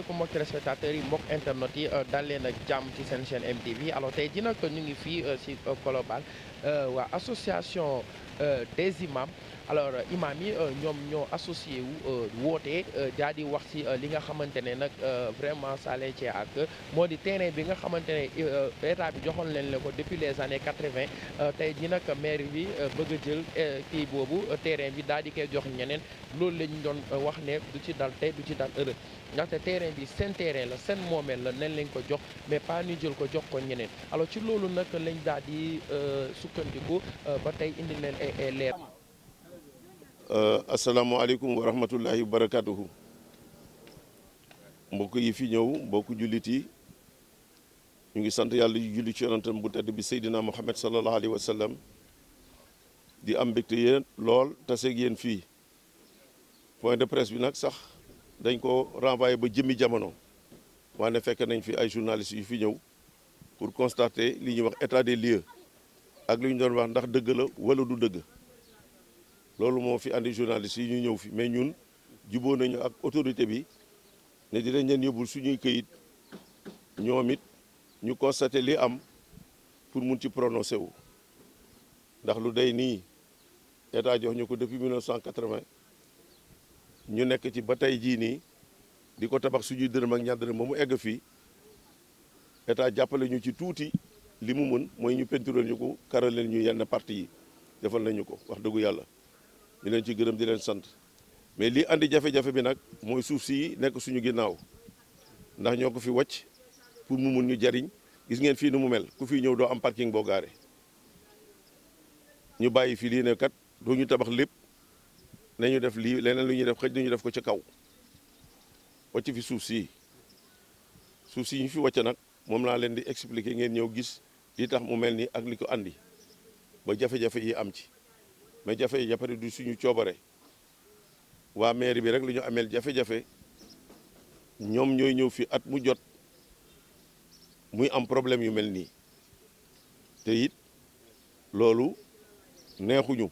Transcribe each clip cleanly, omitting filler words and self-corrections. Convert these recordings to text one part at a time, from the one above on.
asalaamaaleykum mbokki téléspectateurs yi mbokk internet yi dal leen ak jàmm ci seen chaîne MTV alors tey jii nag ñu ngi fii si Colobane waa association des imams alors imam yi ñoom ñoo associé wu woote daal di wax si li nga xamante ne nag vraiment ça leen cee ak moo di terrain bi nga xamante ne état bi joxoon leen la ko depuis les années 80 tey jii nag maire bi bëgg a jël kii boobu terrain bi daal di koy jox ñeneen loolu la ñu doon wax ne du ci dal tey du ci dal ëllëg ndaxte terrain bi seen terrain la seen moomeel la nañ lañ ko jox mais pas ñu jël ko jox ko ñeneen alors ci loolu nag lañ daal di sukkandiku ba tey indi leen ay leer. asalaamaaleykum wa rahmatullahi wa barakatuhu mbokk yi fi ñëw mbokk jullit yi ñu ngi sant yàlla yu julli ci yonentam bu tedd bi Seydina Muhammad sallallahu alayhi wa sallam di am mbégte yéen lool taseeg yéen fii point de presse bi nag sax dañ ko renvoyé ba jëmmi jamono waane fekk nañ fi ay journalistes yu fi ñëw pour constater li ñuy wax état des lieux ak li ñu doon wax ndax dëgg la wala du dëgg loolu moo fi andi journalistes yi ñu ñëw fi mais ñun juboo nañu ak autorité bi ne dinañ leen yóbbul suñuy këyit ñoom it ñu constater li am pour mun ci prononcé wu ndax lu day nii état jox ñu ko depuis 1980 ñu nekk ci ba tey jii nii di ko tabax suñuy dërëm ak ñaar dërëm ba mu egg fii état jàppale ñu ci tuuti li mu mën mooy ñu peintural ñu ko karal leen ñu yenn parti yi defal nañu ko wax dëggu yàlla ñu leen ci gërëm di leen sant mais li andi jafe-jafe bi nag mooy suuf si nekk suñu ginnaaw ndax ñoo ko fi wàcc pour mu mun ñu jariñ gis ngeen fii nu mu mel ku fi ñëw doo am parking boo gaare ñu bàyyi fii lii ne kat doo ñu tabax lépp nañu def lii leneen lu ñuy def xëj nañu def ko ca kaw wàcc fi suuf si ñu fi wàcc nag moom laa leen di expliquer ngeen ñëw gis li tax mu mel ni ak li ko andi ba jafe-jafe yi am ci mais jafe-jafe du suñu coobare waa mairie bi rek la ñu ameel jafe-jafe ñoom ñooy ñëw fi at mu jot muy am problème yu mel nii te it loolu neexuñu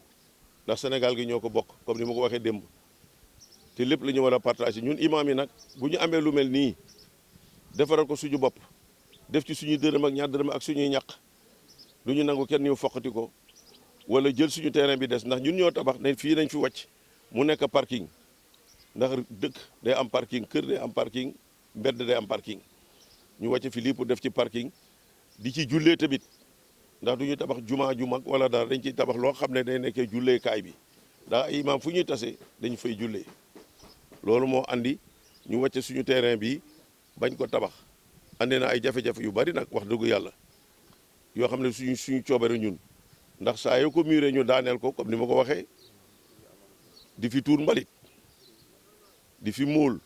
ndax Sénégal gi ñoo ko bokk comme ni ma ko waxee démb te lépp la ñu war a partager ñun imam yi nag bu ñu amee lu mel nii defaral ko suñu bopp def ci suñuy dërëm ak ñaar dërëm ak suñuy ñaq du ñu nangu kenn ñu foqati ko wala jël suñu terrain bi des ndax ñun ñoo tabax ne fii nañ fi wàcc mu nekk parking ndax dëkk day am parking kër day am parking mbedd day am parking ñu wàcc fi lii pour def ci parking di ci jullee tamit ndax du ñu tabax jumaa ju mag wala dara dañ ciy tabax loo xam ne day nekkee julleekaay bi ndax ay imaam fu ñuy tase dañ fay jullee loolu moo andi ñu wàcc suñu terrain bi bañ ko tabax andi na ay jafe-jafe yu bari nag wax dëggu yàlla yoo xam ne suñu coobare ñun ndax saa yoo ko muré ñu daaneel ko comme ni ma ko waxee di fi tuur mbalit di fi móol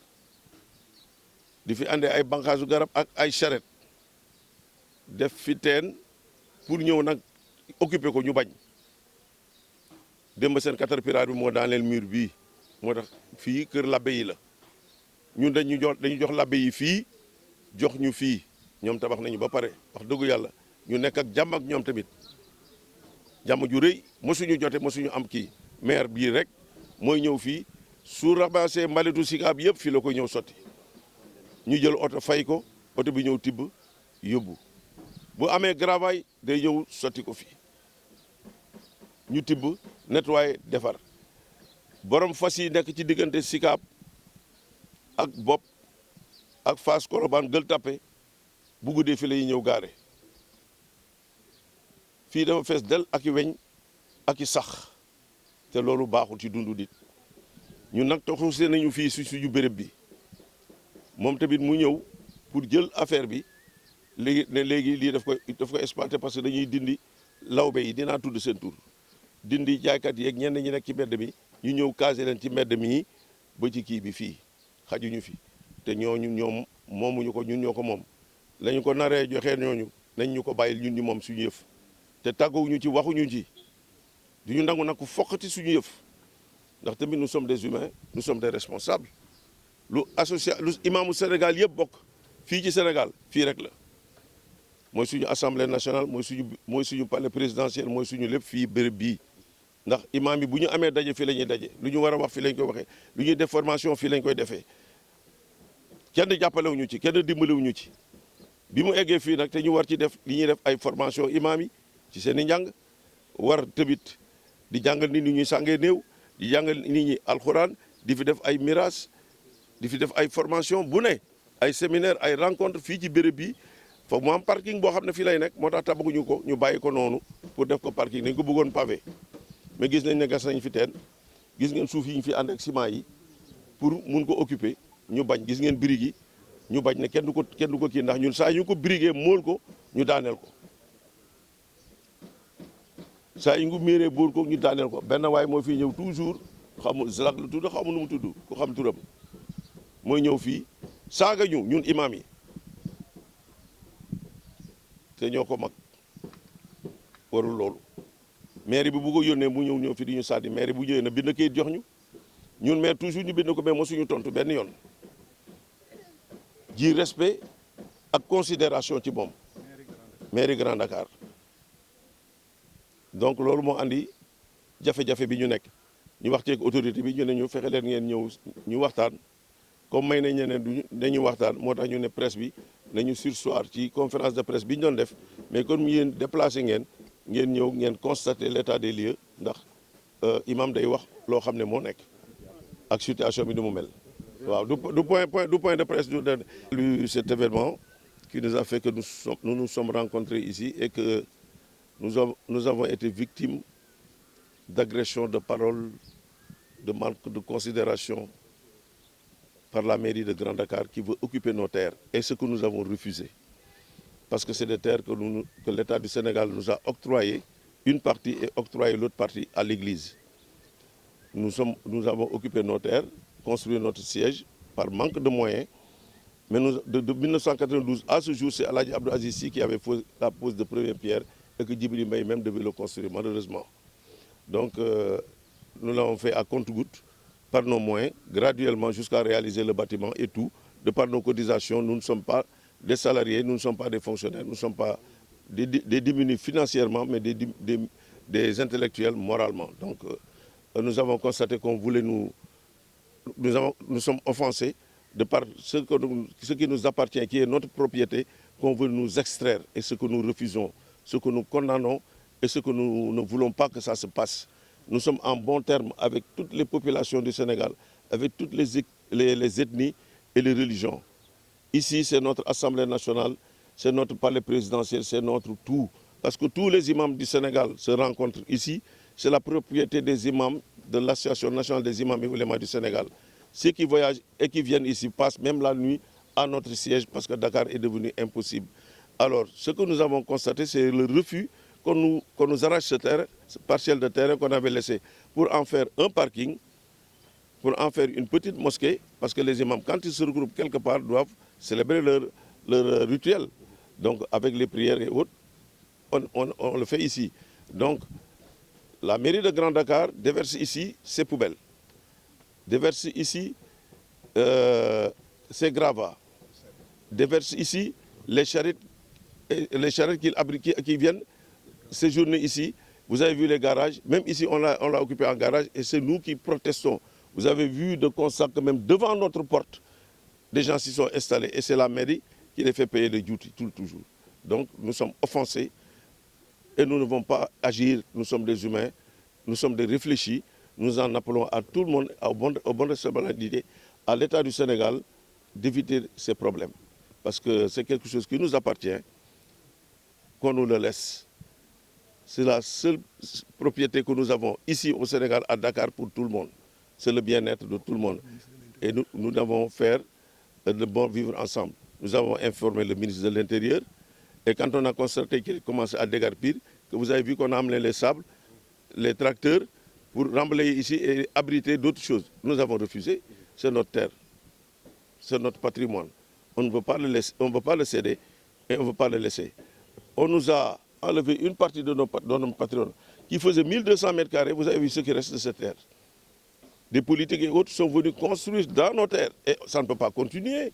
di fi ande ay banqaasu garab ak ay charrette def fi teen pour ñëw nag occuper ko ñu bañ démb seen caterpillar bi moo daaneel mur bii moo tax fii kër labbe yi la ñun dañu jox labbe yi fii jox ñu fii ñoom tabax nañu ba pare wax dëggu yàlla ñu nekk ak jàmm ak ñoom tamit jàmm ju rëy mosuñu jote mosuñu am kii maire bii rek mooy ñëw fii su ramassé mbalitu Sicap yëpp fii la koy ñëw sotti ñu jël oto fay ko oto bi ñëw tibb yóbbu bu amee gravaay day ñëw sotti ko fii ñu tibb nettoyé defar borom fas yi nekk ci diggante Sicap ak Bopp ak Fass Colobane Gueule Tapée bu guddee fi lay ñëw gaare fii dafa fees del ak i weñ ak i sax te loolu baaxul ci dundu nit ñun nag taxusee nañu fii suñu béréb bi moom tamit mu ñëw pour jël affaire bi léegi lii daf ko exploité parce que dañuy dindi lawbe yi dinaa tudd seen tur dindi jaaykat yeeg ñenn ñi nekk ci mbedd mi ñu ñëw casé leen ci mbedd mi ba ci kii bi fii xajuñu fi te ñoom moomuñu ko ñun ñoo ko moom lañu ko naree joxee ñooñu nañ ñu ko bàyyil ñun ñu moom suñu yëf te tàggawuñu ci waxuñu ci duñu nangu nag ku foqati suñu yëf ndax tamit nous sommes des humains nous sommes des responsables lu imaamu Sénégal yëpp bokk fii ci Sénégal fii rek la mooy suñu assemblée nationale mooy suñu palais présidentiel mooy suñu lépp fii béréb bii ndax imaam yi bu ñu amee daje fii la ñuy daje lu ñu war a wax fii lañ koy waxee lu ñuy def formation fii lañ koy defee kenn jàppalewuñu ci kenn dimbalewuñu ci bi mu eggee fii nag te ñu war ci def li ñuy def ay formation imam yi ci seen i njàng war tamit di jàngal nit ñi ñuy sàngee néew di jàngal nit ñi alxuraan di fi def ay mirage di fi def ay formation bu ne ay séminaire ay rencontre fii ci béréb bi foog mu am parking boo xam ne fii lay nekk moo tax tabaxuñu ko ñu bàyyi ko noonu pour def ko parking dañ ko bëggoon pavé mais gis nañ ne gas nañ fi teen gis ngeen suuf yi ñu fi ànd ak ciment yi pour mun ko occuper ñu bañ gis ngeen briques yi ñu bañ ne kenn du ko kii ndax ñun saa ñu ko briguer mool ko ñu daaneel ko saa yu ngu miiree boor ko ñu daaneel ko benn waay moo fii ñëw toujours xamul Zalak la tudd xamul nu mu tudd ku xam turam mooy ñëw fii saaga ñu ñun imam yi te ñoo ko mag warul loolu maire bi bu ko yónnee mu ñëw fi di ñu sànni maire bu ñëwee na bind kayit jox ñu ñun mais toujours ñu bind ko mais mosuñu tontu benn yoon ji respect ak considération ci moom mairie Grand Dakar donc loolu moo andi jafe-jafe bi ñu nekk ñu wax ceeg autorité bi ñu ne ñu fexe leen ngeen ñëw ñu waxtaan comme may nañ ñeneen dañu waxtaan moo tax ñu ne presse bi nañu surseoir ci conférence de presse bi ñu doon def mais comme yéen déplacé ngeen ñëw ngeen constater l'état des lieux ndax imam day wax loo xam ne moo nekk ak situation bi ni mu mel waaw du point de presse du cet événement qui nous a fait que nous nous sommes rencontrés ici et que nous avons été victimes d'agressions de paroles, de manque de considération par la mairie de Grand Dakar qui veut occuper nos terres et ce que nous avons refusé. Parce que c'est des terres que l'État du Sénégal nous a octroyées, une partie et octroyé l'autre partie à l'Église. Nous avons occupé nos terres, construit notre siège par manque de moyens. Mais de 1992 à ce jour, c'est Aladji Abdou Aziz Sy qui avait fait la pose de première pierre et que Djibril Mbaye même devait le construire, malheureusement. Donc, nous l'avons fait à compte-gouttes, par nos moyens, graduellement jusqu'à réaliser le bâtiment et tout. De par nos cotisations, nous ne sommes pas des salariés, nous ne sommes pas des fonctionnaires, nous ne sommes pas des diminués financièrement, mais des intellectuels moralement. Donc, nous avons constaté qu'on voulait nous sommes offensés de par ce qui nous appartient, qui est notre propriété, qu'on veut nous extraire et ce que nous refusons, ce que nous condamnons et ce que nous ne voulons pas que ça se passe. Nous sommes en bon terme avec toutes les populations du Sénégal, avec toutes les ethnies et les religions. Ici, c'est notre Assemblée nationale, c'est notre palais présidentiel, c'est notre tout. Parce que tous les imams du Sénégal se rencontrent ici. C'est la propriété des imams de l'Association nationale des imams et oulémas du Sénégal. Ceux qui voyagent et qui viennent ici passent même la nuit à notre siège parce que Dakar est devenu impossible. Alors, ce que nous avons constaté, c'est le refus qu'on nous arrache ce terrain, ce partiel de terrain qu'on avait laissé pour en faire un parking, pour en faire une petite mosquée, parce que les imams, quand ils se regroupent quelque part, doivent célébrer leur rituel. Donc, avec les prières et autres, on le fait ici. Donc, la mairie de Grand Dakar déverse ici ses poubelles, déverse ici ses gravats, déverse ici les charrettes qui viennent séjourner ici. Vous avez vu les garages, même ici on l'a occupé en garage et c'est nous qui protestons. Vous avez vu de constat que même devant notre porte, des gens s'y sont installés et c'est la mairie qui les fait payer les duty toujours. Donc nous sommes offensés et nous ne devons pas agir, nous sommes des humains, nous sommes des réfléchis, nous en appelons à tout le monde, au bon responsabilité, à l'État du Sénégal d'éviter ces problèmes. Parce que c'est quelque chose qui nous appartient, qu'on nous le laisse. C'est la seule propriété que nous avons ici au Sénégal, à Dakar, pour tout le monde. C'est le bien-être de tout le monde. Et nous devons faire le bon vivre ensemble. Nous avons informé le ministre de l'Intérieur. Et quand on a constaté qu'il commençait à dégarpir, que vous avez vu qu'on a amené les sables, les tracteurs, pour remblayer ici et abriter d'autres choses. Nous avons refusé. C'est notre terre. C'est notre patrimoine. On ne veut pas le laisser, on ne veut pas le céder et on ne veut pas le laisser. On nous a enlevé une partie de nos patrimoines qui faisait 1200 mètres carrés. Vous avez vu ce qui reste de cette terre. Des politiques et autres sont venus construire dans nos terres. Et ça ne peut pas continuer.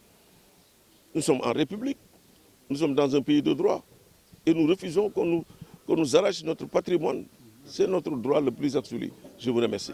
Nous sommes en République. Nous sommes dans un pays de droit. Et nous refusons qu'on nous arrache notre patrimoine. C'est notre droit le plus absolu. Je vous remercie.